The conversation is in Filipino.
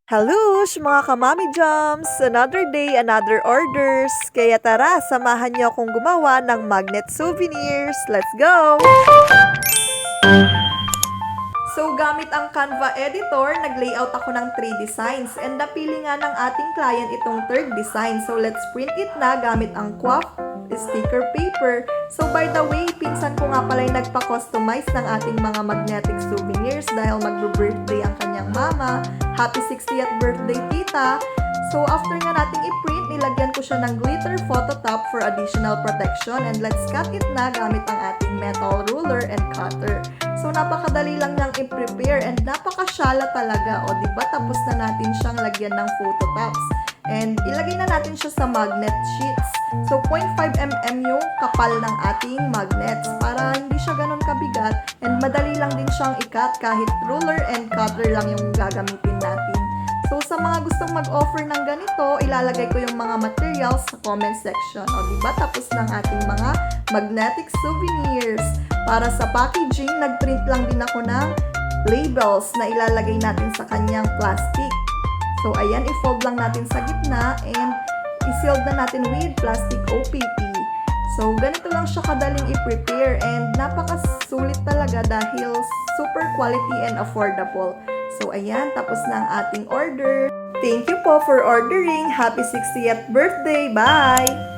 Halush, mga kamami jams! Another day, another orders. Kaya tara, samahan niyo akong gumawa ng magnet souvenirs. Let's go! So, gamit ang Canva editor, nag-layout ako ng 3 designs. And napili nga ng ating client itong third design. So, let's print it na gamit ang QWAP sticker paper. So, by the way, pinsan ko nga pala yung nagpa-customize ng ating mga magnetic souvenirs dahil magbe-birthday ang kanyang mama. Happy 60th birthday, tita! So, after nga nating i-print, nilagyan ko siya ng glitter photo top for additional protection. And let's cut it na gamit ang ating metal ruler and cutter. So, napakadali lang niyang i-prepare and napakasyala talaga. O, diba? Tapos na natin siyang lagyan ng photo tops. And ilagay na natin siya sa magnet sheets. So, 0.5 mm yung kapal ng ating magnets para hindi siya ganun kabigat and madali lang din siyang i-cut kahit ruler and cutter lang yung gagamitin natin. So, sa mga gustong mag-offer ng ganito, ilalagay ko yung mga materials sa comment section. O, diba? Tapos ng ating mga magnetic souvenirs. Para sa packaging, nag-print lang din ako ng labels na ilalagay natin sa kanyang plastic. So, ayan, i-fold lang natin sa gitna and i-sealed na natin with plastic OPP. So, ganito lang siya kadaling i-prepare and napakasulit talaga dahil super quality and affordable. So, ayan, tapos na ang ating order. Thank you po for ordering. Happy 60th birthday! Bye!